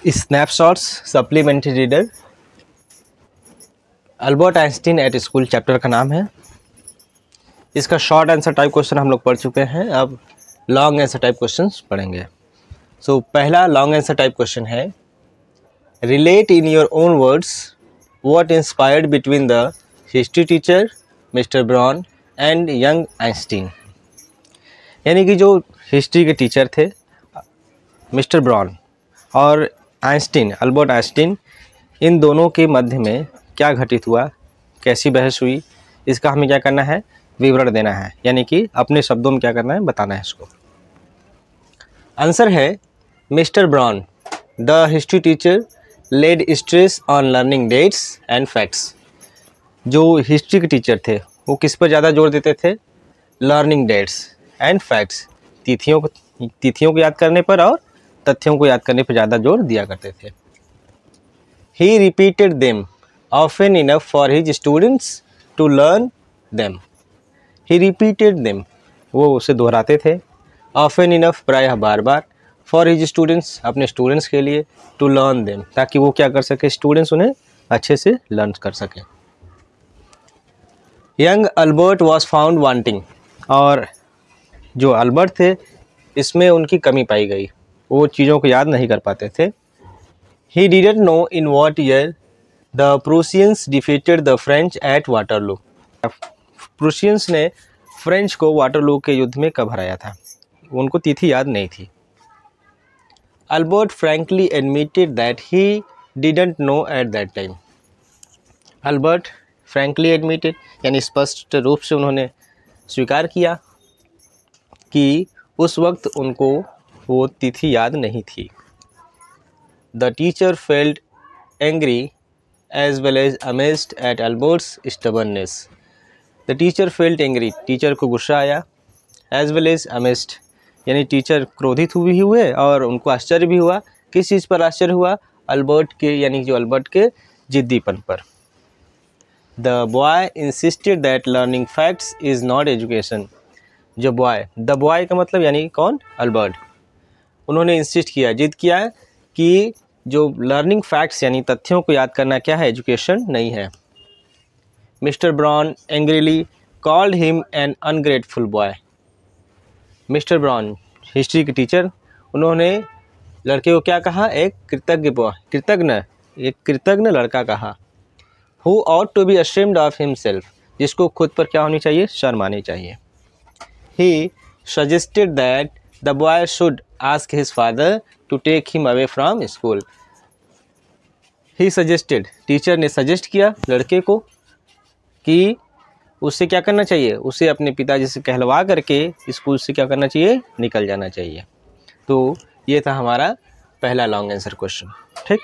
Snapshots supplementary reader, Albert Einstein at school chapter का नाम है। इसका शॉर्ट आंसर टाइप क्वेश्चन हम लोग पढ़ चुके हैं, अब लॉन्ग आंसर टाइप क्वेश्चंस पढ़ेंगे। सो पहला लॉन्ग आंसर टाइप क्वेश्चन है, relate in your own words what inspired between the history teacher mister brown and young Einstein. यानी कि जो हिस्ट्री के टीचर थे मिस्टर ब्राउन और आइंस्टीन, अल्बर्ट आइंस्टीन, इन दोनों के मध्य में क्या घटित हुआ, कैसी बहस हुई, इसका हमें क्या करना है, विवरण देना है। यानी कि अपने शब्दों में क्या करना है, बताना है इसको। आंसर है Mr Brown the history teacher laid stress on learning dates and facts. जो हिस्ट्री के टीचर थे वो किस पर ज़्यादा जोर देते थे, लर्निंग डेट्स एंड फैक्ट्स, तिथियों को याद करने पर और तथ्यों को याद करने पर ज़्यादा जोर दिया करते थे। He repeated them often enough for his students to learn them. He repeated them, वो उसे दोहराते थे, ऑफन इनफ, प्रायः बार बार, फॉर हिज स्टूडेंट्स, अपने स्टूडेंट्स के लिए, टू लर्न देम, ताकि वो क्या कर सके, स्टूडेंट्स उन्हें अच्छे से लर्न कर सकें। Young Albert was found wanting, और जो अल्बर्ट थे इसमें उनकी कमी पाई गई, वो चीज़ों को याद नहीं कर पाते थे। He didn't know in what year the Prussians defeated the French at Waterloo. Prussians ने फ्रेंच को वाटरलू के युद्ध में कब हराया था, उनको तिथि याद नहीं थी। Albert frankly admitted that he didn't know at that time. Albert frankly admitted यानी स्पष्ट रूप से उन्होंने स्वीकार किया कि उस वक्त उनको वो तिथि याद नहीं थी। The teacher felt angry as well as amazed at Albert's stubbornness. The teacher felt angry, teacher को गुस्सा आया, एज वेल एज अमेज्ड यानी टीचर क्रोधित भी हुए और उनको आश्चर्य भी हुआ। किस चीज़ पर आश्चर्य हुआ, अल्बर्ट के, यानी जो अल्बर्ट के जिद्दीपन पर। The boy insisted that learning facts is not education. जो बॉय, द बॉय का मतलब यानी कौन, अल्बर्ट, उन्होंने इंसिस्ट किया, जिद किया कि जो लर्निंग फैक्ट्स यानी तथ्यों को याद करना क्या है, एजुकेशन नहीं है। Mr brown angrily called him an ungrateful boy. Mister brown history के टीचर, उन्होंने लड़के को क्या कहा, एक कृतज्ञ बॉय, एक कृतज्ञ लड़का कहा। Who ought to be ashamed of himself, जिसको खुद पर क्या होनी चाहिए, शर्म आनी चाहिए। He suggested that the boy should ask his father to take him away from school. He suggested, teacher ने सजेस्ट किया लड़के को कि उससे क्या करना चाहिए, उसे अपने पिताजी से कहलवा करके स्कूल से क्या करना चाहिए, निकल जाना चाहिए। तो ये था हमारा पहला लॉन्ग आंसर क्वेश्चन। ठीक।